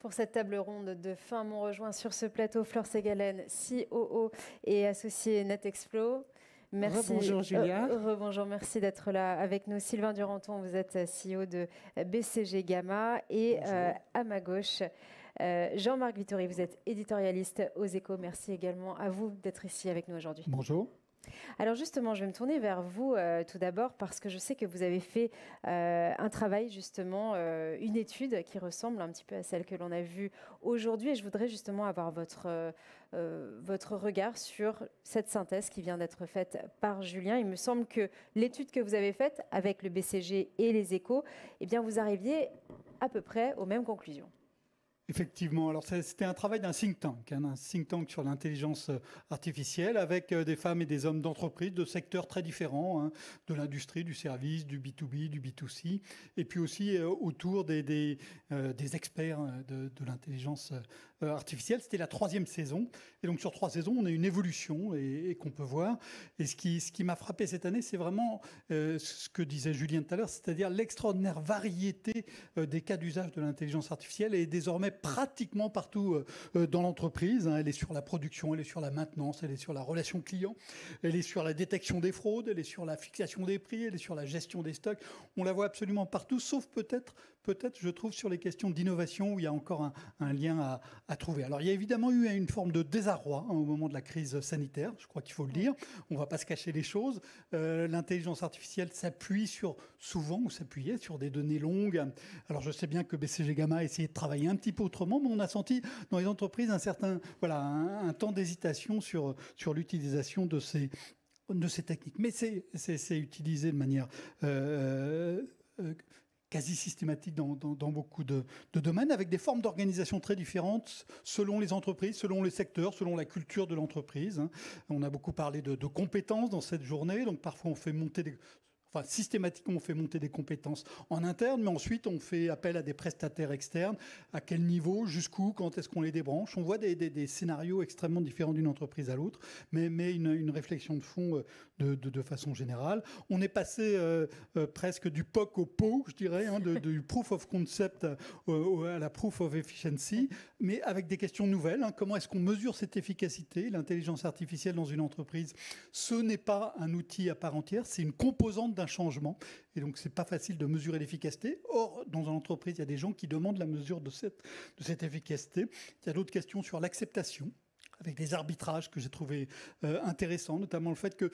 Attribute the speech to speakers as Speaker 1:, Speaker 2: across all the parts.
Speaker 1: Pour cette table ronde de fin, m'ont rejoint sur ce plateau Flore Ségalen, COO et associé NetExplo. Merci.
Speaker 2: Rebonjour Julia.
Speaker 1: Rebonjour, merci d'être là avec nous. Sylvain Duranton, vous êtes CEO de BCG Gamma. Et à ma gauche, Jean-Marc Vittori, vous êtes éditorialiste aux Échos. Merci également à vous d'être ici avec nous aujourd'hui.
Speaker 3: Bonjour.
Speaker 1: Alors justement, je vais me tourner vers vous tout d'abord parce que je sais que vous avez fait un travail justement, une étude qui ressemble un petit peu à celle que l'on a vue aujourd'hui et je voudrais justement avoir votre regard sur cette synthèse qui vient d'être faite par Julien. Il me semble que l'étude que vous avez faite avec le BCG et les Échos, eh bien vous arriviez à peu près aux mêmes conclusions.
Speaker 3: Effectivement, alors c'était un travail d'un think tank sur l'intelligence artificielle avec des femmes et des hommes d'entreprise de secteurs très différents, de l'industrie, du service, du B2B, du B2C, et puis aussi autour des experts de l'intelligence artificielle. C'était la 3e saison, et donc sur 3 saisons, on a une évolution et qu'on peut voir. Et ce qui m'a frappé cette année, c'est vraiment ce que disait Julien tout à l'heure, c'est-à-dire l'extraordinaire variété des cas d'usage de l'intelligence artificielle et désormais pratiquement partout dans l'entreprise. Elle est sur la production, elle est sur la maintenance, elle est sur la relation client, elle est sur la détection des fraudes, elle est sur la fixation des prix, elle est sur la gestion des stocks. On la voit absolument partout, sauf peut-être, je trouve, sur les questions d'innovation où il y a encore un lien à trouver. Alors, il y a évidemment eu une forme de désarroi au moment de la crise sanitaire, je crois qu'il faut le dire. On ne va pas se cacher les choses. L'intelligence artificielle s'appuie s'appuyait sur des données longues. Alors, je sais bien que BCG Gamma a essayé de travailler un petit peu autrement, mais on a senti dans les entreprises un temps d'hésitation sur l'utilisation de ces techniques. Mais c'est utilisé de manière quasi systématique dans beaucoup de domaines, avec des formes d'organisation très différentes selon les entreprises, selon les secteurs, selon la culture de l'entreprise. On a beaucoup parlé de compétences dans cette journée, donc parfois on fait monter systématiquement, on fait monter des compétences en interne, mais ensuite, on fait appel à des prestataires externes. À quel niveau, jusqu'où, quand est-ce qu'on les débranche? On voit des scénarios extrêmement différents d'une entreprise à l'autre, mais une réflexion de fond de façon générale. On est passé presque du POC au PO, je dirais, du Proof of Concept à la Proof of Efficiency, mais avec des questions nouvelles. Comment est-ce qu'on mesure cette efficacité? L'intelligence artificielle dans une entreprise, ce n'est pas un outil à part entière, c'est une composante d'un changement. Et donc, c'est pas facile de mesurer l'efficacité. Or, dans une entreprise, il y a des gens qui demandent la mesure de cette efficacité. Il y a d'autres questions sur l'acceptation, avec des arbitrages que j'ai trouvé intéressants, notamment le fait que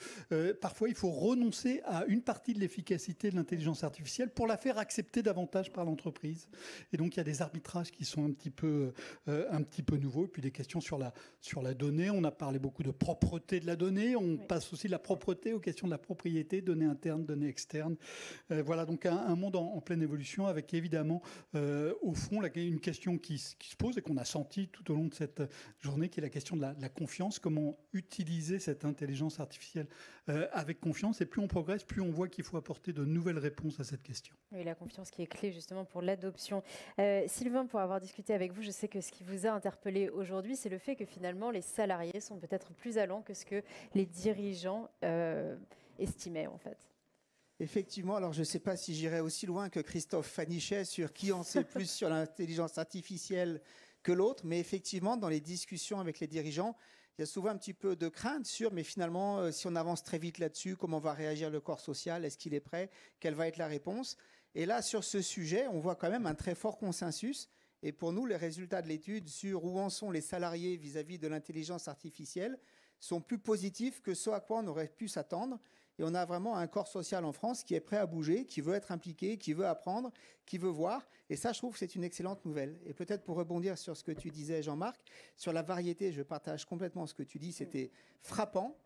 Speaker 3: parfois il faut renoncer à une partie de l'efficacité de l'intelligence artificielle pour la faire accepter davantage par l'entreprise. Et donc il y a des arbitrages qui sont un petit peu nouveaux. Et puis des questions sur la donnée. On a parlé beaucoup de propreté de la donnée. On passe aussi de la propreté aux questions de la propriété, données internes, données externes. Voilà donc un monde en pleine évolution avec évidemment au fond une question qui se pose et qu'on a senti tout au long de cette journée, qui est la question de la confiance, comment utiliser cette intelligence artificielle avec confiance. Et plus on progresse, plus on voit qu'il faut apporter de nouvelles réponses à cette question.
Speaker 1: Oui, la confiance qui est clé justement pour l'adoption. Sylvain, pour avoir discuté avec vous, je sais que ce qui vous a interpellé aujourd'hui, c'est le fait que finalement les salariés sont peut-être plus allants que ce que les dirigeants estimaient en fait.
Speaker 4: Effectivement, alors je ne sais pas si j'irai aussi loin que Christophe Fanichet sur qui en sait plus sur l'intelligence artificielle que l'autre, mais effectivement, dans les discussions avec les dirigeants, il y a souvent un petit peu de crainte sur, mais finalement, si on avance très vite là-dessus, comment va réagir le corps social? Est-ce qu'il est prêt? Quelle va être la réponse? Et là, sur ce sujet, on voit quand même un très fort consensus. Et pour nous, les résultats de l'étude sur où en sont les salariés vis-à-vis de l'intelligence artificielle sont plus positifs que ce à quoi on aurait pu s'attendre. Et on a vraiment un corps social en France qui est prêt à bouger, qui veut être impliqué, qui veut apprendre, qui veut voir. Et ça, je trouve que c'est une excellente nouvelle. Et peut-être pour rebondir sur ce que tu disais, Jean-Marc, sur la variété, je partage complètement ce que tu dis, c'était frappant.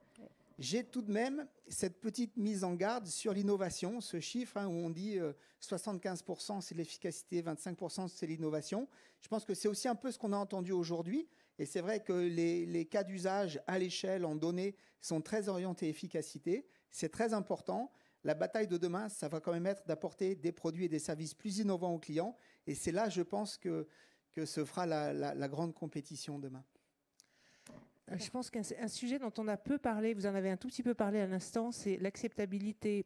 Speaker 4: J'ai tout de même cette petite mise en garde sur l'innovation, ce chiffre où on dit 75% c'est l'efficacité, 25% c'est l'innovation. Je pense que c'est aussi un peu ce qu'on a entendu aujourd'hui. Et c'est vrai que les cas d'usage à l'échelle en données sont très orientés efficacité. C'est très important. La bataille de demain, ça va quand même être d'apporter des produits et des services plus innovants aux clients. Et c'est là, je pense, que se fera la grande compétition demain.
Speaker 2: Je pense qu'un sujet dont on a peu parlé, vous en avez un tout petit peu parlé à l'instant, c'est l'acceptabilité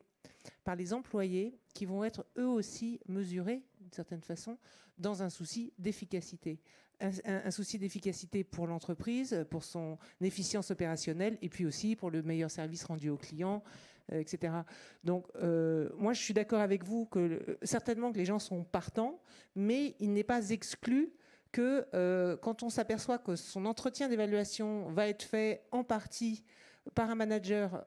Speaker 2: par les employés qui vont être eux aussi mesurés d'une certaine façon, dans un souci d'efficacité. Un souci d'efficacité pour l'entreprise, pour son efficience opérationnelle, et puis aussi pour le meilleur service rendu aux clients, etc. Donc, moi, je suis d'accord avec vous que certainement que les gens sont partants, mais il n'est pas exclu que quand on s'aperçoit que son entretien d'évaluation va être fait en partie par un manager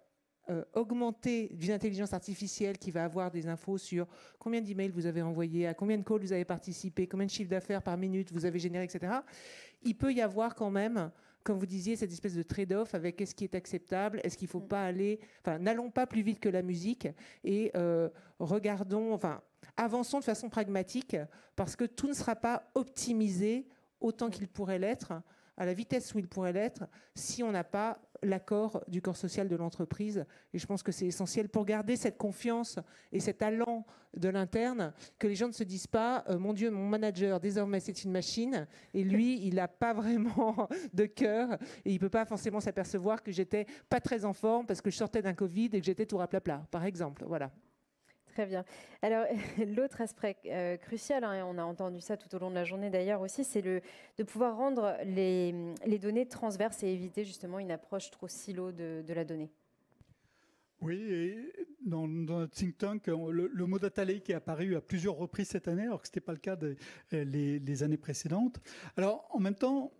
Speaker 2: augmenté d'une intelligence artificielle qui va avoir des infos sur combien d'emails vous avez envoyés, à combien de calls vous avez participé, combien de chiffre d'affaires par minute vous avez généré, etc. Il peut y avoir quand même, comme vous disiez, cette espèce de trade-off avec est-ce qui est acceptable, est-ce qu'il ne faut pas aller... Enfin, n'allons pas plus vite que la musique et regardons... Enfin, avançons de façon pragmatique parce que tout ne sera pas optimisé autant qu'il pourrait l'être, à la vitesse où il pourrait l'être, si on n'a pas l'accord du corps social de l'entreprise. Et je pense que c'est essentiel pour garder cette confiance et cet allant de l'interne, que les gens ne se disent pas mon Dieu, mon manager, désormais c'est une machine, et lui, il n'a pas vraiment de cœur, et il ne peut pas forcément s'apercevoir que j'étais pas très en forme parce que je sortais d'un Covid et que j'étais tout raplapla, par exemple. Voilà.
Speaker 1: Très bien. Alors, l'autre aspect crucial, hein, et on a entendu ça tout au long de la journée d'ailleurs aussi, c'est de pouvoir rendre les données transverses et éviter justement une approche trop silo de la donnée.
Speaker 3: Oui, et dans notre think tank, le mot data lake est apparu à plusieurs reprises cette année, alors que ce n'était pas le cas les années précédentes. Alors, en même temps,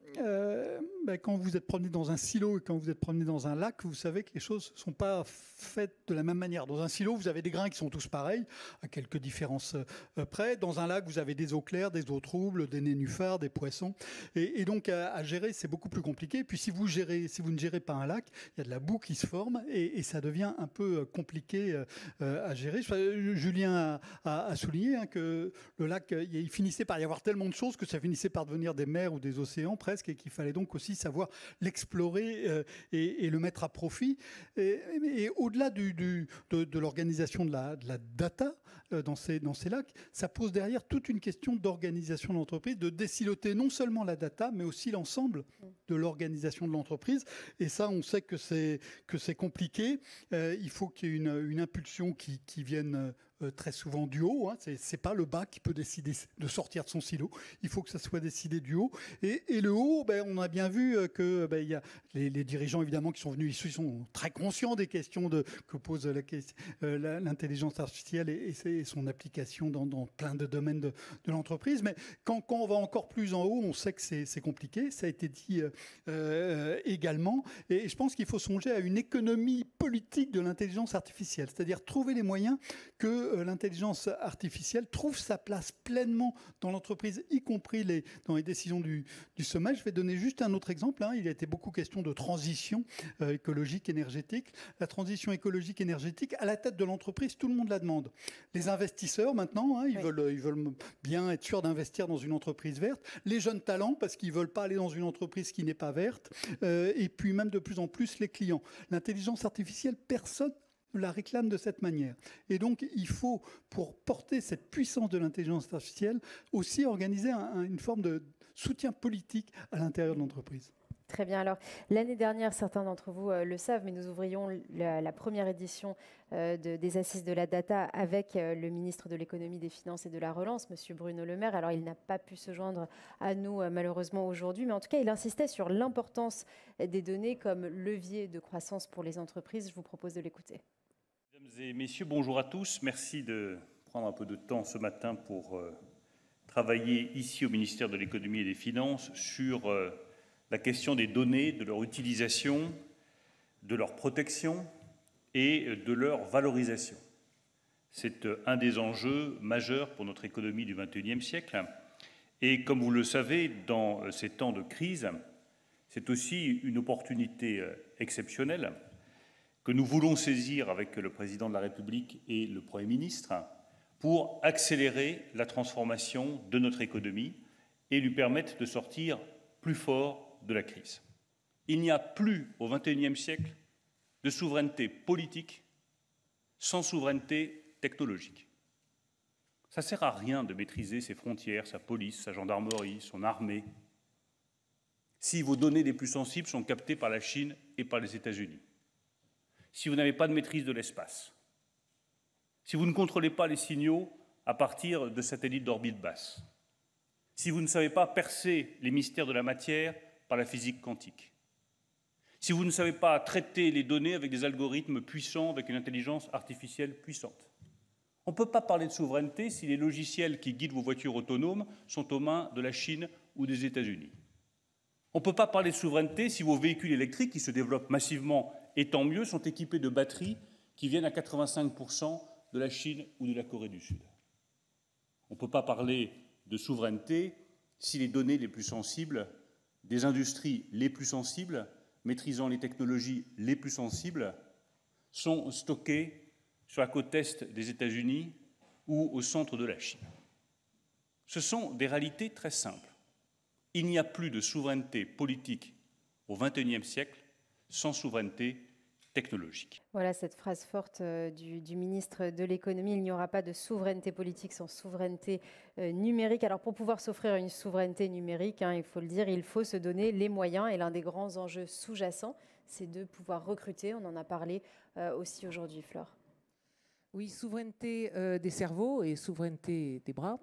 Speaker 3: quand vous êtes promené dans un silo et quand vous êtes promené dans un lac, vous savez que les choses ne sont pas faites de la même manière. Dans un silo, vous avez des grains qui sont tous pareils, à quelques différences près. Dans un lac, vous avez des eaux claires, des eaux troubles, des nénuphars, des poissons. Et donc, à gérer, c'est beaucoup plus compliqué. Et puis, si vous ne gérez pas un lac, il y a de la boue qui se forme et ça devient un peu compliqué à gérer. Julien a souligné que le lac, il finissait par y avoir tellement de choses que ça finissait par devenir des mers ou des océans presque, et qu'il fallait donc aussi savoir l'explorer et le mettre à profit. Et au-delà de l'organisation de la data dans ces lacs, ça pose derrière toute une question d'organisation de l'entreprise, de désiloter non seulement la data, mais aussi l'ensemble de l'organisation de l'entreprise. Et ça, on sait que c'est compliqué. Il faut qu'il y ait une impulsion qui vienne très souvent du haut. Hein. C'est pas le bas qui peut décider de sortir de son silo. Il faut que ça soit décidé du haut. Et le haut, on a bien vu que il y a les dirigeants évidemment qui sont venus ici sont très conscients des questions que pose l'intelligence artificielle et son application dans plein de domaines de l'entreprise. Mais quand on va encore plus en haut, on sait que c'est compliqué. Ça a été dit également. Et je pense qu'il faut songer à une économie politique de l'intelligence artificielle, c'est-à-dire trouver les moyens que l'intelligence artificielle trouve sa place pleinement dans l'entreprise, y compris dans les décisions du sommet. Je vais donner juste un autre exemple. Il a été beaucoup question de transition écologique, énergétique. La transition écologique, énergétique, à la tête de l'entreprise, tout le monde la demande. Les investisseurs, maintenant, ils veulent bien être sûrs d'investir dans une entreprise verte. Les jeunes talents, parce qu'ils ne veulent pas aller dans une entreprise qui n'est pas verte. Et puis même de plus en plus, les clients. L'intelligence artificielle, personne la réclame de cette manière. Et donc, il faut, pour porter cette puissance de l'intelligence artificielle, aussi organiser une forme de soutien politique à l'intérieur de l'entreprise.
Speaker 1: Très bien. Alors, l'année dernière, certains d'entre vous le savent, mais nous ouvrions la première édition des Assises de la Data avec le ministre de l'Économie, des Finances et de la Relance, M. Bruno Le Maire. Alors, il n'a pas pu se joindre à nous, malheureusement, aujourd'hui, mais en tout cas, il insistait sur l'importance des données comme levier de croissance pour les entreprises. Je vous propose de l'écouter.
Speaker 5: Mesdames et messieurs, bonjour à tous. Merci de prendre un peu de temps ce matin pour travailler ici au ministère de l'Économie et des Finances sur la question des données, de leur utilisation, de leur protection et de leur valorisation. C'est un des enjeux majeurs pour notre économie du XXIe siècle. Et comme vous le savez, dans ces temps de crise, c'est aussi une opportunité exceptionnelle que nous voulons saisir avec le Président de la République et le Premier ministre pour accélérer la transformation de notre économie et lui permettre de sortir plus fort de la crise. Il n'y a plus au XXIe siècle de souveraineté politique sans souveraineté technologique. Ça ne sert à rien de maîtriser ses frontières, sa police, sa gendarmerie, son armée, si vos données les plus sensibles sont captées par la Chine et par les États-Unis. Si vous n'avez pas de maîtrise de l'espace, si vous ne contrôlez pas les signaux à partir de satellites d'orbite basse, si vous ne savez pas percer les mystères de la matière par la physique quantique, si vous ne savez pas traiter les données avec des algorithmes puissants, avec une intelligence artificielle puissante. On ne peut pas parler de souveraineté si les logiciels qui guident vos voitures autonomes sont aux mains de la Chine ou des États-Unis. On ne peut pas parler de souveraineté si vos véhicules électriques, qui se développent massivement et tant mieux, sont équipés de batteries qui viennent à 85% de la Chine ou de la Corée du Sud. On ne peut pas parler de souveraineté si les données les plus sensibles des industries les plus sensibles, maîtrisant les technologies les plus sensibles, sont stockées sur la côte est des États-Unis ou au centre de la Chine. Ce sont des réalités très simples. Il n'y a plus de souveraineté politique au XXIe siècle sans souveraineté technologique.
Speaker 1: Voilà cette phrase forte du ministre de l'économie. Il n'y aura pas de souveraineté politique sans souveraineté numérique. Alors pour pouvoir s'offrir une souveraineté numérique, il faut le dire, il faut se donner les moyens. Et l'un des grands enjeux sous-jacents, c'est de pouvoir recruter. On en a parlé aussi aujourd'hui, Flore.
Speaker 2: Oui, souveraineté des cerveaux et souveraineté des bras.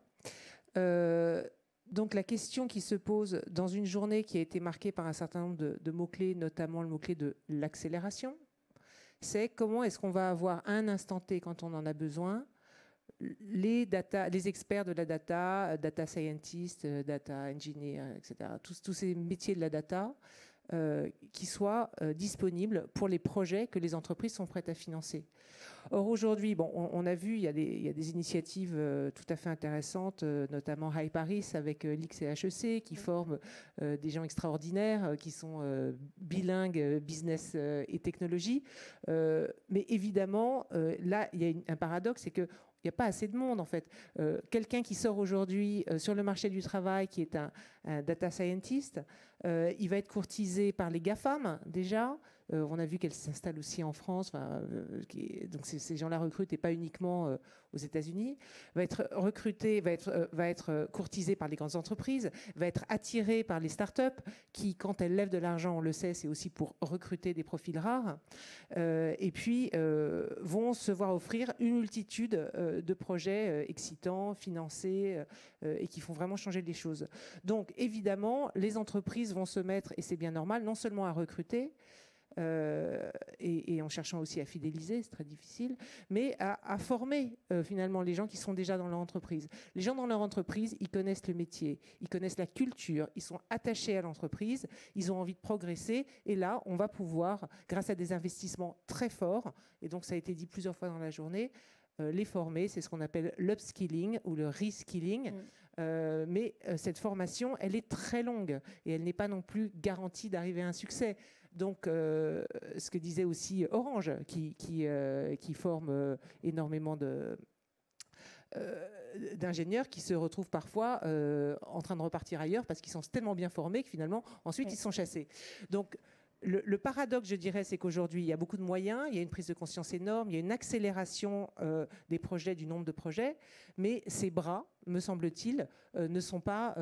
Speaker 2: Donc la question qui se pose dans une journée qui a été marquée par un certain nombre de mots-clés, notamment le mot-clé de l'accélération, c'est comment est-ce qu'on va avoir à un instant T, quand on en a besoin, les experts de la data, data scientists, data engineers, etc., tous ces métiers de la data, qui soient disponibles pour les projets que les entreprises sont prêtes à financer. Or aujourd'hui, bon, on a vu, il y a des initiatives tout à fait intéressantes, notamment High Paris avec l'IX et HEC, qui forment des gens extraordinaires, qui sont bilingues business et technologie. Mais évidemment, là, il y a un paradoxe, c'est que il n'y a pas assez de monde, en fait. Quelqu'un qui sort aujourd'hui sur le marché du travail, qui est un data scientist, il va être courtisé par les GAFAM, déjà. On a vu qu'elles s'installent aussi en France. Donc ces gens-là recrutent et pas uniquement aux États-Unis. Va être recruté, va être courtisé par les grandes entreprises, va être attiré par les startups qui, quand elles lèvent de l'argent, on le sait, c'est aussi pour recruter des profils rares. Et puis vont se voir offrir une multitude de projets excitants, financés et qui font vraiment changer les choses. Donc évidemment, les entreprises vont se mettre, et c'est bien normal, non seulement à recruter, et en cherchant aussi à fidéliser, c'est très difficile, mais à former finalement les gens qui sont déjà dans leur entreprise. Les gens dans leur entreprise, ils connaissent le métier, ils connaissent la culture, ils sont attachés à l'entreprise, ils ont envie de progresser, et là, on va pouvoir, grâce à des investissements très forts, et donc ça a été dit plusieurs fois dans la journée, les former, c'est ce qu'on appelle l'upskilling ou le reskilling. Mais cette formation, elle est très longue et elle n'est pas non plus garantie d'arriver à un succès. Donc, ce que disait aussi Orange, qui forme énormément d'ingénieurs qui se retrouvent parfois en train de repartir ailleurs parce qu'ils sont tellement bien formés que finalement, ensuite, ils sont chassés. Donc, le paradoxe, je dirais, c'est qu'aujourd'hui, il y a beaucoup de moyens, il y a une prise de conscience énorme, il y a une accélération des projets, du nombre de projets, mais ces bras, me semble-t-il, ne sont pas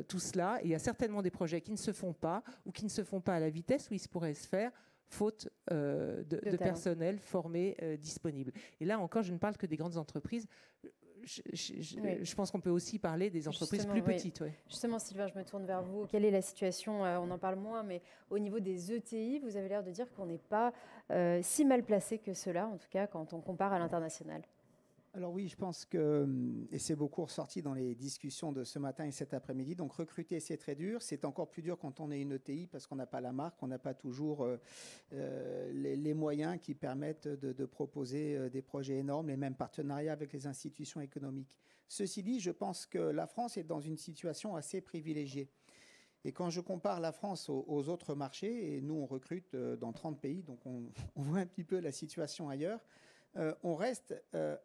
Speaker 2: tous là. Et il y a certainement des projets qui ne se font pas ou qui ne se font pas à la vitesse où ils pourraient se faire, faute de personnel formé disponible. Et là encore, je ne parle que des grandes entreprises. Je pense qu'on peut aussi parler des entreprises plus petites. Oui.
Speaker 1: Justement, Sylvain, je me tourne vers vous. Quelle est la situation? On en parle moins, mais au niveau des ETI, vous avez l'air de dire qu'on n'est pas si mal placé que cela, en tout cas quand on compare à l'international.
Speaker 4: Alors oui, je pense que, et c'est beaucoup ressorti dans les discussions de ce matin et cet après-midi, donc recruter c'est très dur, c'est encore plus dur quand on est une ETI parce qu'on n'a pas la marque, on n'a pas toujours les moyens qui permettent de proposer des projets énormes, les mêmes partenariats avec les institutions économiques. Ceci dit, je pense que la France est dans une situation assez privilégiée. Et quand je compare la France aux autres marchés, et nous on recrute dans 30 pays, donc on voit un petit peu la situation ailleurs, on reste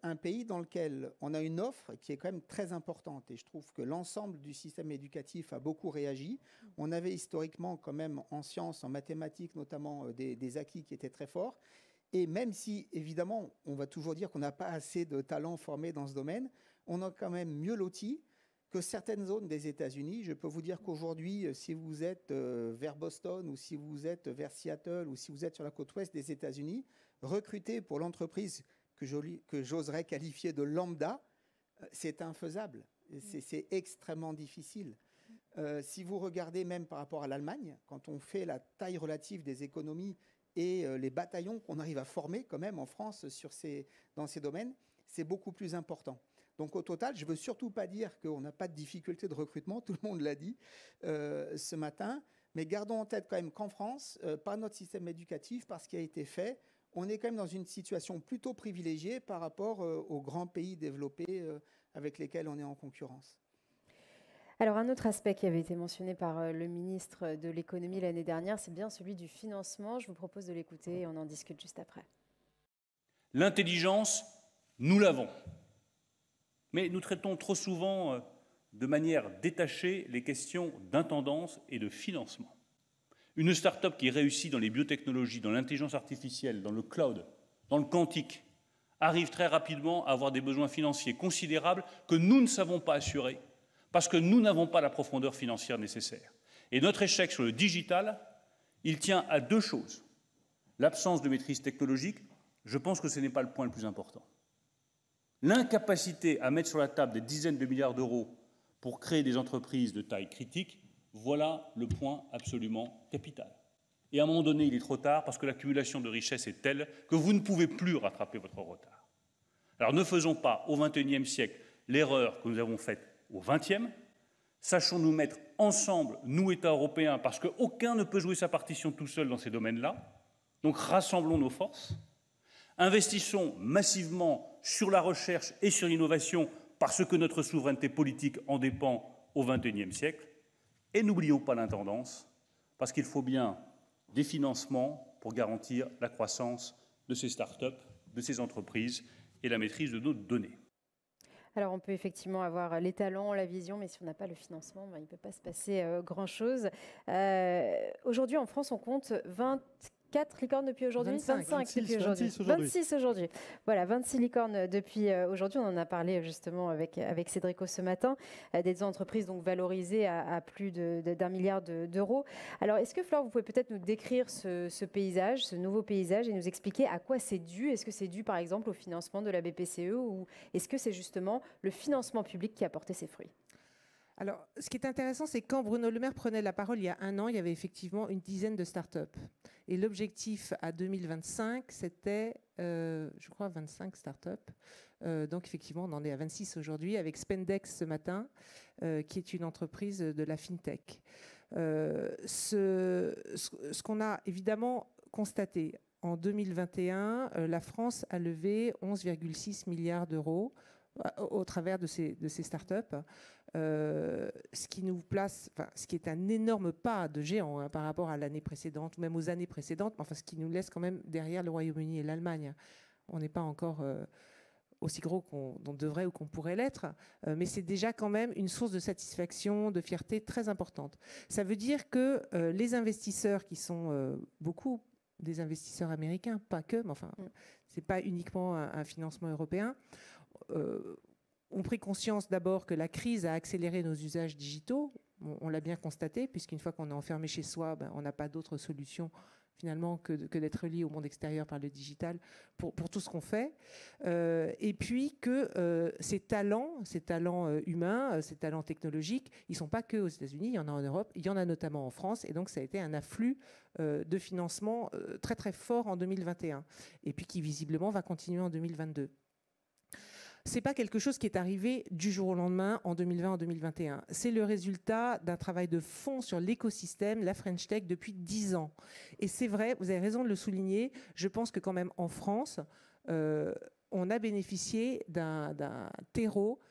Speaker 4: un pays dans lequel on a une offre qui est quand même très importante. Et je trouve que l'ensemble du système éducatif a beaucoup réagi. On avait historiquement quand même en sciences, en mathématiques notamment, des acquis qui étaient très forts. Et même si, évidemment, on va toujours dire qu'on n'a pas assez de talents formés dans ce domaine, on a quand même mieux loti que certaines zones des États-Unis. Je peux vous dire qu'aujourd'hui, si vous êtes vers Boston ou si vous êtes vers Seattle ou si vous êtes sur la côte ouest des États-Unis, recruter pour l'entreprise que j'oserais qualifier de lambda, C'est infaisable. C'est extrêmement difficile. Si vous regardez même par rapport à l'Allemagne, quand on fait la taille relative des économies et les bataillons qu'on arrive à former quand même en France dans ces domaines, c'est beaucoup plus important. Donc au total, je ne veux surtout pas dire qu'on n'a pas de difficulté de recrutement, tout le monde l'a dit ce matin, mais gardons en tête quand même qu'en France, par notre système éducatif, par ce qui a été fait, on est quand même dans une situation plutôt privilégiée par rapport aux grands pays développés avec lesquels on est en concurrence.
Speaker 1: Alors un autre aspect qui avait été mentionné par le ministre de l'économie l'année dernière, c'est bien celui du financement. Je vous propose de l'écouter et on en discute juste après.
Speaker 5: L'intelligence, nous l'avons. Mais nous traitons trop souvent de manière détachée les questions d'intendance et de financement. Une start-up qui réussit dans les biotechnologies, dans l'intelligence artificielle, dans le cloud, dans le quantique, arrive très rapidement à avoir des besoins financiers considérables que nous ne savons pas assurer parce que nous n'avons pas la profondeur financière nécessaire. Et notre échec sur le digital, il tient à deux choses. L'absence de maîtrise technologique, je pense que ce n'est pas le point le plus important. L'incapacité à mettre sur la table des dizaines de milliards d'euros pour créer des entreprises de taille critique, voilà le point absolument capital. Et à un moment donné, il est trop tard parce que l'accumulation de richesses est telle que vous ne pouvez plus rattraper votre retard. Alors ne faisons pas au XXIe siècle l'erreur que nous avons faite au XXe. Sachons nous mettre ensemble, nous, États européens, parce qu'aucun ne peut jouer sa partition tout seul dans ces domaines-là. Donc rassemblons nos forces. Investissons massivement sur la recherche et sur l'innovation parce que notre souveraineté politique en dépend au XXIe siècle. Et n'oublions pas l'intendance, parce qu'il faut bien des financements pour garantir la croissance de ces start-up, de ces entreprises et la maîtrise de nos données.
Speaker 1: Alors on peut effectivement avoir les talents, la vision, mais si on n'a pas le financement, il ne peut pas se passer grand-chose. Aujourd'hui en France, on compte 24 licornes depuis aujourd'hui, 25 depuis aujourd'hui. 26 aujourd'hui. Voilà, 26 licornes depuis aujourd'hui. On en a parlé justement avec Cédrico ce matin, des entreprises donc valorisées à plus d'1 milliard d'euros. Alors, est-ce que Flore, vous pouvez peut-être nous décrire ce paysage, ce nouveau paysage, et nous expliquer à quoi c'est dû? Est-ce que c'est dû, par exemple, au financement de la BPCE ou est-ce que c'est justement le financement public qui a porté ses fruits?
Speaker 2: Alors, ce qui est intéressant, c'est que quand Bruno Le Maire prenait la parole il y a un an, il y avait effectivement une dizaine de start-up. Et l'objectif à 2025, c'était, je crois, 25 start-up. Donc, effectivement, on en est à 26 aujourd'hui, avec Spendex ce matin, qui est une entreprise de la FinTech. Ce qu'on a évidemment constaté, en 2021, la France a levé 11,6 milliards d'euros au travers de ces start-up, ce qui nous place, ce qui est un énorme pas de géant par rapport à l'année précédente, ou même aux années précédentes, mais ce qui nous laisse quand même derrière le Royaume-Uni et l'Allemagne. On n'est pas encore aussi gros qu'on devrait ou qu'on pourrait l'être, mais c'est déjà quand même une source de satisfaction, de fierté très importante. Ça veut dire que les investisseurs qui sont beaucoup des investisseurs américains, pas que, mais c'est pas uniquement un financement européen, ont pris conscience d'abord que la crise a accéléré nos usages digitaux. On l'a bien constaté, puisqu'une fois qu'on est enfermé chez soi, on n'a pas d'autre solution finalement que d'être relié au monde extérieur par le digital pour tout ce qu'on fait. Et puis que ces talents humains, ces talents technologiques, ils ne sont pas que aux États-Unis, il y en a en Europe, il y en a notamment en France. Et donc ça a été un afflux de financement très très fort en 2021. Et puis qui visiblement va continuer en 2022. C'est pas quelque chose qui est arrivé du jour au lendemain en 2020, en 2021. C'est le résultat d'un travail de fond sur l'écosystème, la French Tech, depuis 10 ans. Et c'est vrai, vous avez raison de le souligner, je pense que quand même en France, on a bénéficié d'un terreau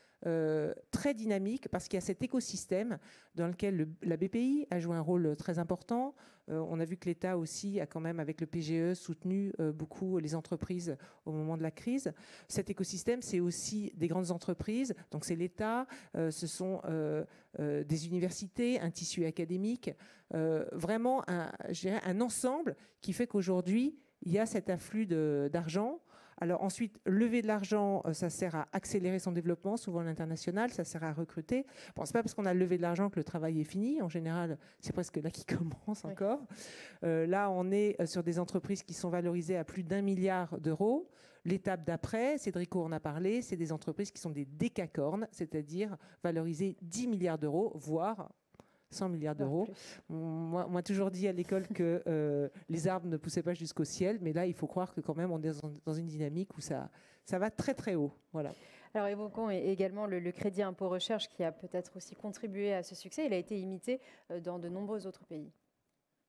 Speaker 2: très dynamique parce qu'il y a cet écosystème dans lequel la BPI a joué un rôle très important. On a vu que l'État aussi a quand même, avec le PGE, soutenu beaucoup les entreprises au moment de la crise. Cet écosystème, c'est aussi des grandes entreprises, donc c'est l'État, ce sont des universités, un tissu académique, vraiment je dirais un ensemble qui fait qu'aujourd'hui, il y a cet afflux d'argent. Alors ensuite, lever de l'argent, ça sert à accélérer son développement, souvent à l'international, ça sert à recruter. Bon, c'est pas parce qu'on a levé de l'argent que le travail est fini. En général, c'est presque là qu'il commence encore. Là, on est sur des entreprises qui sont valorisées à plus d'1 milliard d'euros. L'étape d'après, Cédrico en a parlé, c'est des entreprises qui sont des décacornes, c'est-à-dire valorisées 10 milliards d'euros, voire 100 milliards d'euros. Moi, on m'a toujours dit à l'école que les arbres ne poussaient pas jusqu'au ciel, mais là, il faut croire que quand même, on est dans une dynamique où ça va très très haut. Voilà.
Speaker 1: Alors évoquons également le crédit impôt recherche qui a peut-être aussi contribué à ce succès. Il a été imité dans de nombreux autres pays.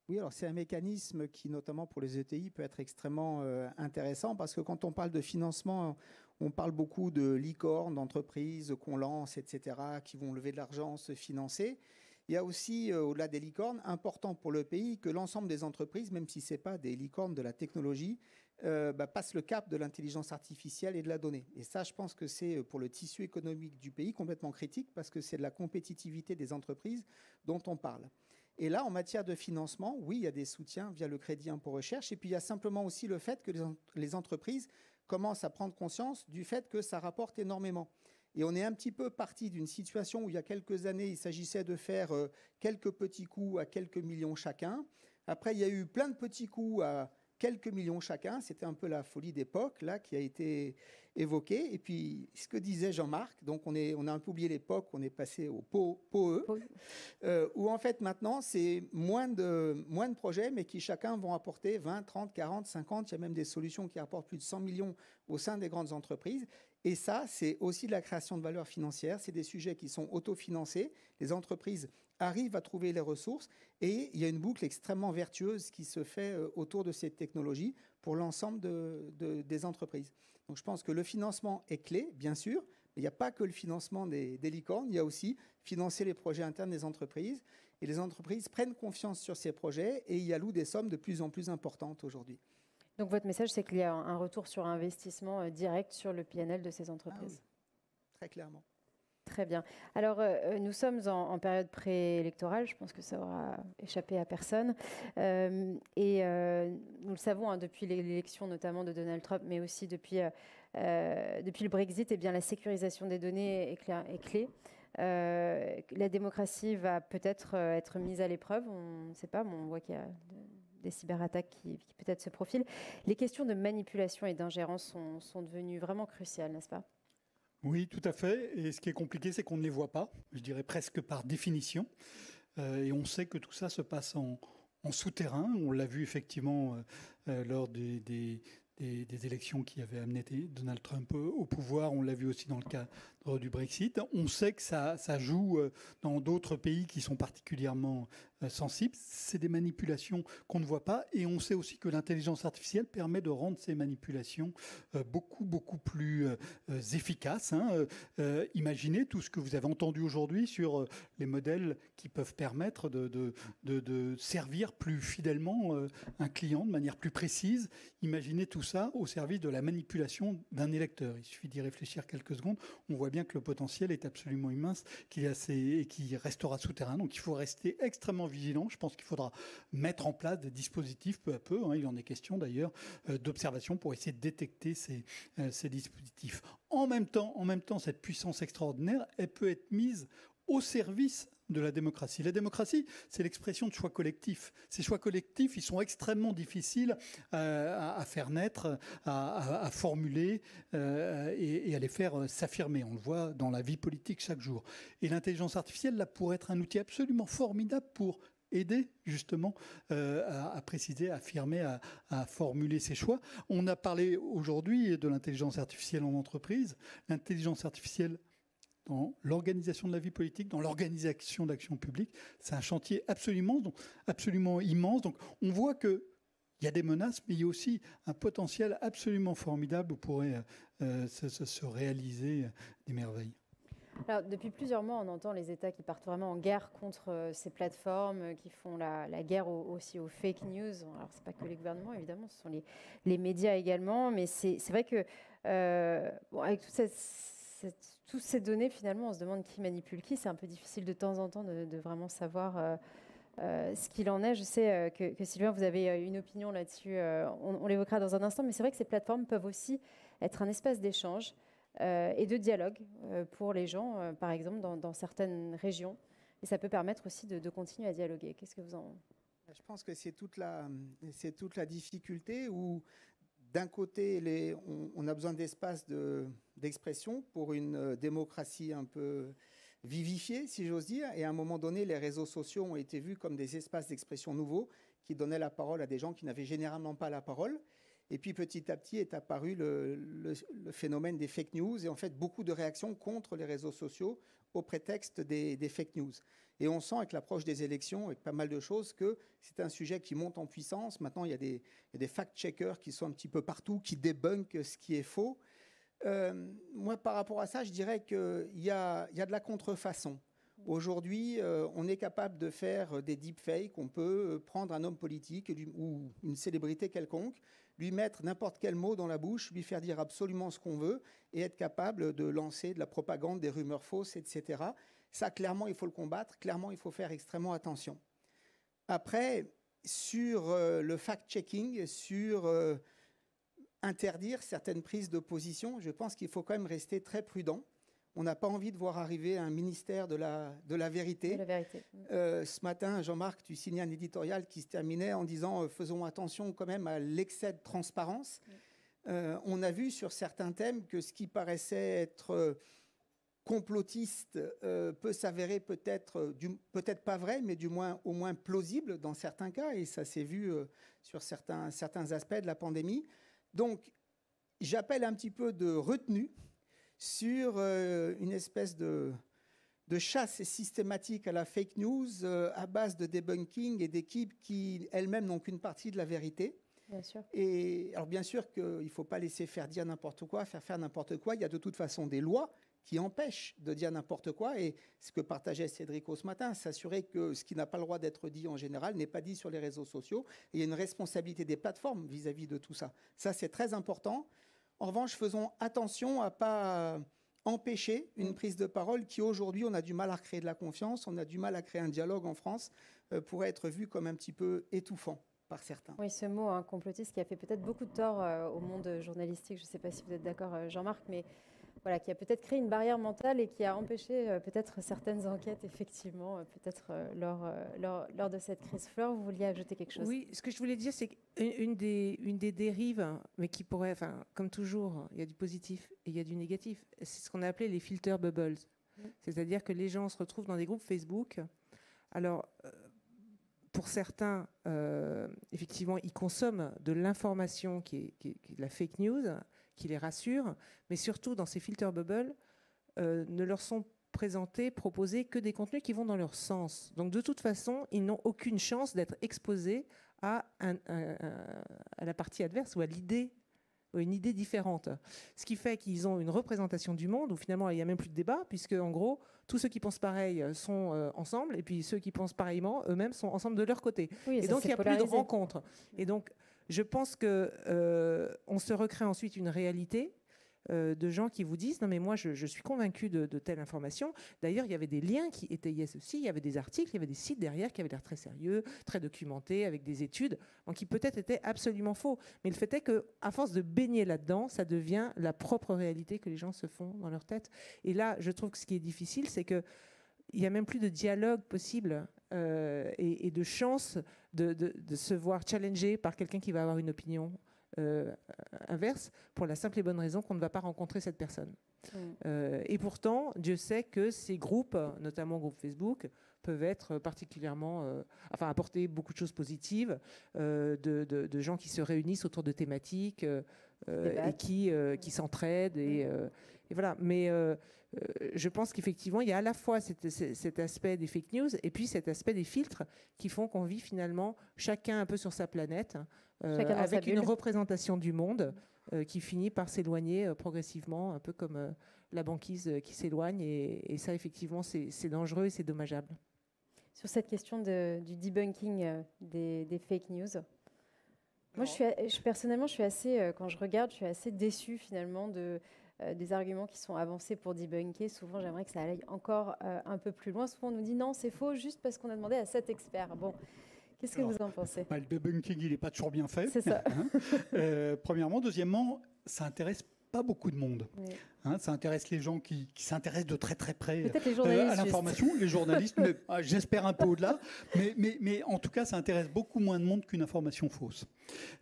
Speaker 4: Oui, alors c'est un mécanisme qui, notamment pour les ETI, peut être extrêmement intéressant parce que quand on parle de financement, on parle beaucoup de licornes, d'entreprises qu'on lance, etc., qui vont lever de l'argent, se financer. Il y a aussi, au-delà des licornes, important pour le pays que l'ensemble des entreprises, même si ce n'est pas des licornes de la technologie, passent le cap de l'intelligence artificielle et de la donnée. Et ça, je pense que c'est pour le tissu économique du pays complètement critique parce que c'est de la compétitivité des entreprises dont on parle. Et là, en matière de financement, oui, il y a des soutiens via le crédit impôt recherche. Et puis, il y a simplement aussi le fait que les entreprises commencent à prendre conscience du fait que ça rapporte énormément. Et on est un petit peu parti d'une situation où il y a quelques années, il s'agissait de faire quelques petits coups à quelques millions chacun. Après, il y a eu plein de petits coups à quelques millions chacun. C'était un peu la folie d'époque là qui a été évoquée. Et puis, ce que disait Jean-Marc, donc on a un peu oublié l'époque, on est passé au POE, où en fait maintenant, c'est moins de projets, mais qui chacun vont apporter 20, 30, 40, 50. Il y a même des solutions qui apportent plus de 100 millions au sein des grandes entreprises. Et ça, c'est aussi de la création de valeur financière. C'est des sujets qui sont autofinancés. Les entreprises arrivent à trouver les ressources et il y a une boucle extrêmement vertueuse qui se fait autour de cette technologie pour l'ensemble des entreprises. Donc je pense que le financement est clé, bien sûr, mais il n'y a pas que le financement des licornes, il y a aussi financer les projets internes des entreprises. Et les entreprises prennent confiance sur ces projets et y allouent des sommes de plus en plus importantes aujourd'hui.
Speaker 1: Donc votre message, c'est qu'il y a un retour sur investissement direct sur le PNL de ces entreprises.
Speaker 4: Ah oui, très clairement.
Speaker 1: Très bien. Alors, nous sommes en période préélectorale. Je pense que ça aura échappé à personne. Nous le savons depuis l'élection notamment de Donald Trump, mais aussi depuis le Brexit, eh bien, la sécurisation des données est clé. La démocratie va peut-être être mise à l'épreuve. On ne sait pas, mais on voit qu'il y a des cyberattaques qui peut-être se profilent. Les questions de manipulation et d'ingérence sont devenues vraiment cruciales, n'est-ce pas ?
Speaker 3: Oui, tout à fait. Et ce qui est compliqué, c'est qu'on ne les voit pas, je dirais presque par définition. Et on sait que tout ça se passe en souterrain. On l'a vu effectivement lors des élections qui avaient amené Donald Trump au pouvoir. On l'a vu aussi dans le cadre du Brexit. On sait que ça joue dans d'autres pays qui sont particulièrement sensibles. C'est des manipulations qu'on ne voit pas. Et on sait aussi que l'intelligence artificielle permet de rendre ces manipulations beaucoup plus efficaces. Imaginez tout ce que vous avez entendu aujourd'hui sur les modèles qui peuvent permettre de servir plus fidèlement un client de manière plus précise. Imaginez tout ça au service de la manipulation d'un électeur. Il suffit d'y réfléchir quelques secondes. On voit bien que le potentiel est absolument immense et qui restera souterrain. Donc il faut rester extrêmement vigilant. Je pense qu'il faudra mettre en place des dispositifs peu à peu. Il en est question d'ailleurs d'observation pour essayer de détecter ces dispositifs. En même temps, cette puissance extraordinaire, elle peut être mise au service de la démocratie. La démocratie, c'est l'expression de choix collectifs. Ces choix collectifs, ils sont extrêmement difficiles à faire naître, à formuler et à les faire s'affirmer. On le voit dans la vie politique chaque jour. Et l'intelligence artificielle, là, pourrait être un outil absolument formidable pour aider justement à préciser, à affirmer, à formuler ses choix. On a parlé aujourd'hui de l'intelligence artificielle en entreprise. L'intelligence artificielle dans l'organisation de la vie politique, dans l'organisation d'actions publiques. C'est un chantier absolument immense. Donc on voit qu'il y a des menaces, mais il y a aussi un potentiel absolument formidable où pourraient se réaliser des merveilles.
Speaker 1: Alors, depuis plusieurs mois, on entend les États qui partent vraiment en guerre contre ces plateformes, qui font la guerre aussi aux fake news. Alors, ce n'est pas que les gouvernements, évidemment, ce sont les médias également. Mais c'est vrai que, avec toutes ces données, finalement, on se demande qui manipule qui. C'est un peu difficile de temps en temps de vraiment savoir ce qu'il en est. Je sais que Sylvain, vous avez une opinion là-dessus, on l'évoquera dans un instant, mais c'est vrai que ces plateformes peuvent aussi être un espace d'échange et de dialogue pour les gens, par exemple dans certaines régions. Et ça peut permettre aussi de continuer à dialoguer. Qu'est-ce que vous en...
Speaker 4: Je pense que c'est toute la difficulté où, d'un côté, on a besoin d'espace d'expression pour une démocratie un peu vivifiée, si j'ose dire. Et à un moment donné, les réseaux sociaux ont été vus comme des espaces d'expression nouveaux qui donnaient la parole à des gens qui n'avaient généralement pas la parole. Et puis petit à petit est apparu le phénomène des fake news et en fait beaucoup de réactions contre les réseaux sociaux au prétexte des fake news. Et on sent avec l'approche des élections, avec pas mal de choses, que c'est un sujet qui monte en puissance. Maintenant, il y a des fact-checkers qui sont un petit peu partout, qui débunkent ce qui est faux. Moi, par rapport à ça, je dirais qu'il y a de la contrefaçon. Aujourd'hui, on est capable de faire des deepfakes. On peut prendre un homme politique ou une célébrité quelconque, lui mettre n'importe quel mot dans la bouche, lui faire dire absolument ce qu'on veut et être capable de lancer de la propagande, des rumeurs fausses, etc. Ça, clairement, il faut le combattre. Clairement, il faut faire extrêmement attention. Après, sur le fact-checking, sur interdire certaines prises de position, je pense qu'il faut quand même rester très prudent. On n'a pas envie de voir arriver un ministère de la vérité.
Speaker 1: De la vérité.
Speaker 4: Ce matin, Jean-Marc, tu signais un éditorial qui se terminait en disant faisons attention quand même à l'excès de transparence. On a vu sur certains thèmes que ce qui paraissait être complotiste peut s'avérer peut-être pas vrai, mais au moins plausible dans certains cas. Et ça s'est vu sur certains aspects de la pandémie. Donc, j'appelle un petit peu de retenue sur une espèce de chasse systématique à la fake news à base de debunking et d'équipes qui elles-mêmes n'ont qu'une partie de la vérité.
Speaker 1: Bien sûr.
Speaker 4: Et alors bien sûr qu'il ne faut pas laisser faire dire n'importe quoi, faire n'importe quoi. Il y a de toute façon des lois qui empêchent de dire n'importe quoi. Et ce que partageait Cédric ce matin, s'assurer que ce qui n'a pas le droit d'être dit en général n'est pas dit sur les réseaux sociaux. Et il y a une responsabilité des plateformes vis-à-vis de tout ça. Ça, c'est très important. En revanche, faisons attention à ne pas empêcher une prise de parole qui, aujourd'hui, on a du mal à créer de la confiance, on a du mal à créer un dialogue en France, pourrait être vu comme un petit peu étouffant par certains.
Speaker 1: Oui, ce mot, complotiste, qui a fait peut-être beaucoup de tort au monde journalistique. Je ne sais pas si vous êtes d'accord, Jean-Marc, mais voilà, qui a peut-être créé une barrière mentale et qui a empêché peut-être certaines enquêtes, effectivement, peut-être lors de cette crise. Fleur, vous vouliez ajouter quelque chose?
Speaker 2: Oui, ce que je voulais dire, c'est qu'une des dérives, mais qui pourrait, enfin, comme toujours, il y a du positif et il y a du négatif, c'est ce qu'on a appelé les filter bubbles. C'est-à-dire que les gens se retrouvent dans des groupes Facebook. Alors, pour certains, effectivement, ils consomment de l'information qui est de la fake news, qui les rassure, mais surtout dans ces filter bubbles, ne leur sont proposés que des contenus qui vont dans leur sens. Donc de toute façon, ils n'ont aucune chance d'être exposés à la partie adverse ou à une idée différente. Ce qui fait qu'ils ont une représentation du monde où finalement il n'y a même plus de débat, puisque en gros, tous ceux qui pensent pareil sont ensemble, et puis ceux qui pensent pareillement, eux-mêmes sont ensemble de leur côté.
Speaker 1: Oui,
Speaker 2: et donc il n'y a plus de rencontres. Et donc je pense qu'on se recrée ensuite une réalité de gens qui vous disent « Non mais moi je suis convaincu de telle information ». D'ailleurs, il y avait des liens qui étayaient ceci, il y avait des articles, il y avait des sites derrière qui avaient l'air très sérieux, très documentés, avec des études, qui peut-être étaient absolument faux. Mais le fait est qu'à force de baigner là-dedans, ça devient la propre réalité que les gens se font dans leur tête. Et là, je trouve que ce qui est difficile, c'est qu'il n'y a même plus de dialogue possible et de chance de se voir challengé par quelqu'un qui va avoir une opinion inverse, pour la simple et bonne raison qu'on ne va pas rencontrer cette personne. Et pourtant, Dieu sait que ces groupes, notamment groupe Facebook, peuvent être particulièrement, apporter beaucoup de choses positives, de gens qui se réunissent autour de thématiques et qui s'entraident et voilà. Mais je pense qu'effectivement, il y a à la fois cet aspect des fake news et puis cet aspect des filtres qui font qu'on vit finalement chacun un peu sur sa planète, avec une représentation du monde qui finit par s'éloigner progressivement, un peu comme la banquise qui s'éloigne. Et ça, effectivement, c'est dangereux et c'est dommageable.
Speaker 1: Sur cette question du debunking des fake news, moi, personnellement, je suis assez, quand je regarde, je suis assez déçue finalement des arguments qui sont avancés pour debunker. Souvent, j'aimerais que ça aille encore un peu plus loin. Souvent, on nous dit non, c'est faux, juste parce qu'on a demandé à 7 experts. Bon, qu'est-ce que vous en pensez?
Speaker 3: Le debunking, il n'est pas toujours bien fait.
Speaker 1: C'est ça.
Speaker 3: Premièrement. Deuxièmement, ça intéresse pas beaucoup de monde.
Speaker 1: Oui.
Speaker 3: Ça intéresse les gens qui s'intéressent de très très près
Speaker 1: Peut-être les journalistes,
Speaker 3: à l'information, les journalistes, mais j'espère un peu au-delà. Mais en tout cas, ça intéresse beaucoup moins de monde qu'une information fausse.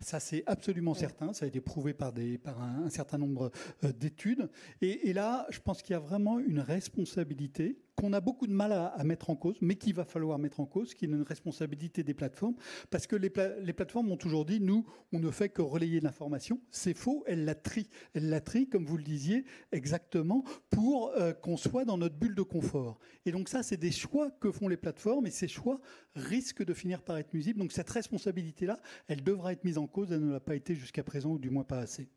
Speaker 3: Ça, c'est absolument certain. Ça a été prouvé par un certain nombre d'études. Et là, je pense qu'il y a vraiment une responsabilité qu'on a beaucoup de mal à mettre en cause, mais qu'il va falloir mettre en cause, qui est une responsabilité des plateformes, parce que les plateformes ont toujours dit, nous, on ne fait que relayer de l'information. C'est faux, elles la trient. Elles la trient, comme vous le disiez, exactement, pour qu'on soit dans notre bulle de confort. Et donc ça, c'est des choix que font les plateformes, et ces choix risquent de finir par être nuisibles. Donc cette responsabilité-là, elle devra être mise en cause, elle ne l'a pas été jusqu'à présent, ou du moins pas assez.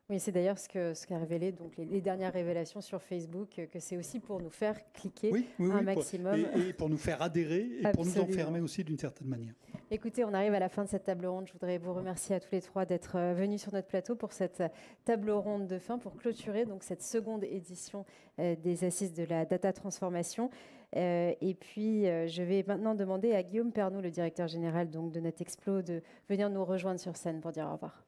Speaker 1: Oui, c'est d'ailleurs ce qu'a révélé donc les dernières révélations sur Facebook, que c'est aussi pour nous faire cliquer un maximum.
Speaker 3: Et pour nous faire adhérer et
Speaker 1: Absolument.
Speaker 3: pour nous enfermer aussi d'une certaine manière.
Speaker 1: Écoutez, on arrive à la fin de cette table ronde. Je voudrais vous remercier à tous les trois d'être venus sur notre plateau pour cette table ronde de fin, pour clôturer donc cette seconde édition des Assises de la Data Transformation. Et puis, je vais maintenant demander à Guillaume Pernoud, le directeur général donc, de NetExplo, de venir nous rejoindre sur scène pour dire au revoir.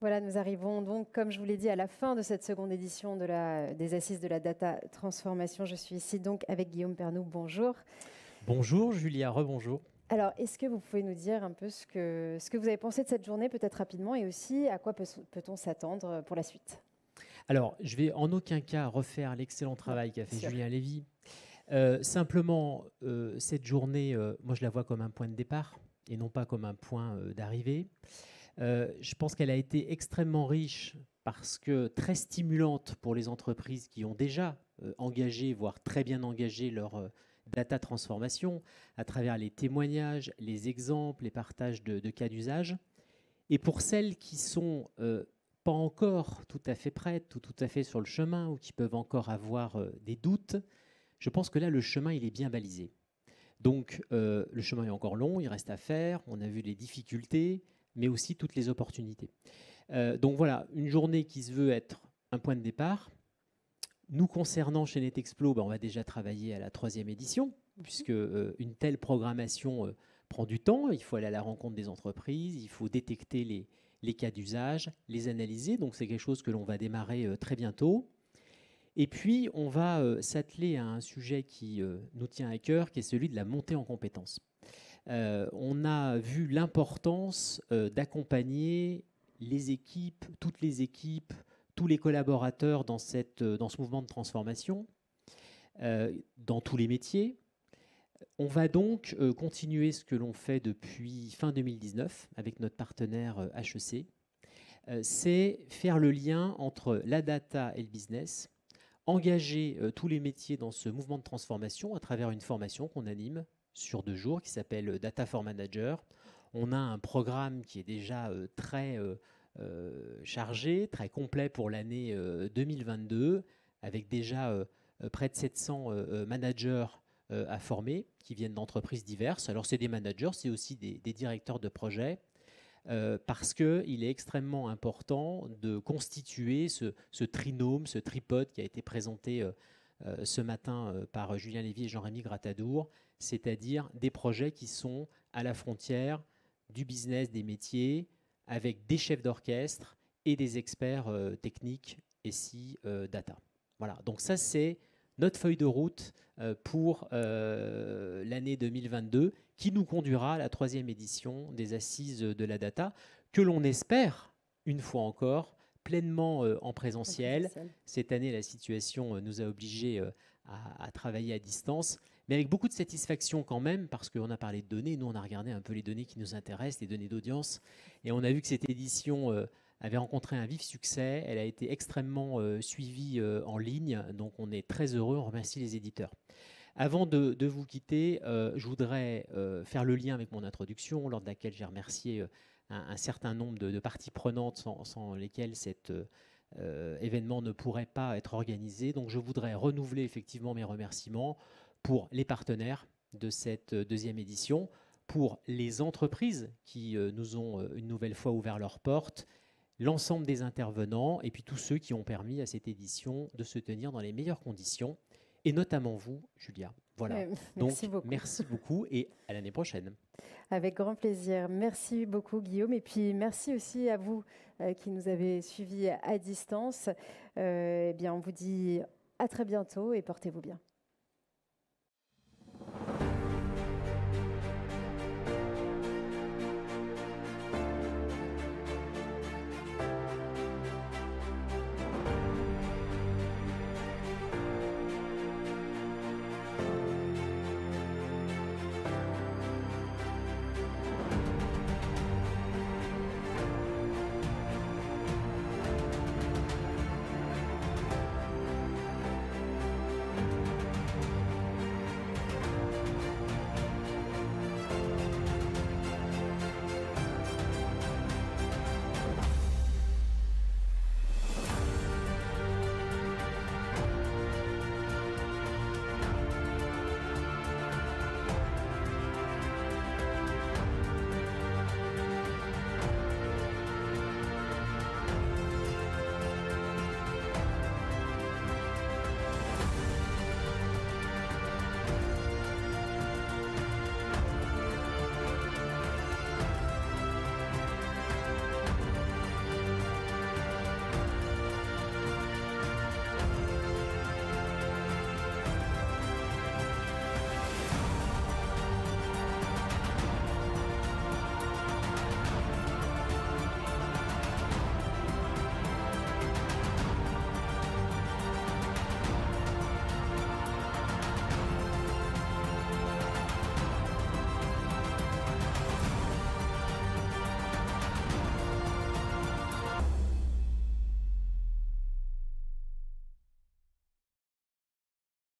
Speaker 1: Voilà, nous arrivons donc, comme je vous l'ai dit, à la fin de cette seconde édition des Assises de la Data Transformation. Je suis ici donc avec Guillaume Pernoud. Bonjour.
Speaker 6: Bonjour Julia, rebonjour.
Speaker 1: Alors, est-ce que vous pouvez nous dire un peu ce que vous avez pensé de cette journée, peut-être rapidement, et aussi à quoi peut-on s'attendre pour la suite?
Speaker 6: Alors, je vais en aucun cas refaire l'excellent travail qu'a fait Julien Lévy. Simplement, cette journée, moi je la vois comme un point de départ et non pas comme un point d'arrivée. Je pense qu'elle a été extrêmement riche parce que très stimulante pour les entreprises qui ont déjà engagé, voire très bien engagé leur data transformation à travers les témoignages, les exemples, les partages de cas d'usage. Et pour celles qui sont pas encore tout à fait prêtes ou tout à fait sur le chemin ou qui peuvent encore avoir des doutes, je pense que là, le chemin, il est bien balisé. Donc, le chemin est encore long, il reste à faire. On a vu les difficultés, mais aussi toutes les opportunités. Donc voilà, une journée qui se veut être un point de départ. Nous concernant chez NetExplo, on va déjà travailler à la 3e édition, puisque une telle programmation prend du temps. Il faut aller à la rencontre des entreprises, il faut détecter les cas d'usage, les analyser. Donc c'est quelque chose que l'on va démarrer très bientôt. Et puis, on va s'atteler à un sujet qui nous tient à cœur, qui est celui de la montée en compétences. On a vu l'importance d'accompagner les équipes, toutes les équipes, tous les collaborateurs dans ce mouvement de transformation, dans tous les métiers. On va donc continuer ce que l'on fait depuis fin 2019 avec notre partenaire HEC. C'est faire le lien entre la data et le business, engager tous les métiers dans ce mouvement de transformation à travers une formation qu'on anime sur 2 jours qui s'appelle Data for Manager. On a un programme qui est déjà très chargé, très complet pour l'année 2022, avec déjà près de 700 managers à former qui viennent d'entreprises diverses. Alors c'est des managers, c'est aussi des directeurs de projet, parce qu'il est extrêmement important de constituer ce trinôme, ce tripode qui a été présenté ce matin par Julien Lévy et Jean-Rémy Gratadour, c'est-à-dire des projets qui sont à la frontière du business, des métiers, avec des chefs d'orchestre et des experts techniques SI data. Voilà, donc ça c'est notre feuille de route pour l'année 2022 qui nous conduira à la 3e édition des Assises de la Data que l'on espère, une fois encore, pleinement en présentiel. Cette année, la situation nous a obligés à travailler à distance, mais avec beaucoup de satisfaction quand même, parce qu'on a parlé de données. Nous, on a regardé un peu les données qui nous intéressent, les données d'audience, et on a vu que cette édition avait rencontré un vif succès. Elle a été extrêmement suivie en ligne, donc on est très heureux, on remercie les éditeurs. Avant de vous quitter, je voudrais faire le lien avec mon introduction, lors de laquelle j'ai remercié un certain nombre de parties prenantes sans lesquelles cet événement ne pourrait pas être organisé. Donc je voudrais renouveler effectivement mes remerciements pour les partenaires de cette deuxième édition, pour les entreprises qui nous ont une nouvelle fois ouvert leurs portes, l'ensemble des intervenants et puis tous ceux qui ont permis à cette édition de se tenir dans les meilleures conditions, et notamment vous, Julia. Voilà.
Speaker 1: Merci beaucoup.
Speaker 6: Merci beaucoup et à l'année prochaine.
Speaker 1: Avec grand plaisir. Merci beaucoup, Guillaume. Et puis, merci aussi à vous qui nous avez suivis à distance. Eh bien, on vous dit à très bientôt et portez-vous bien.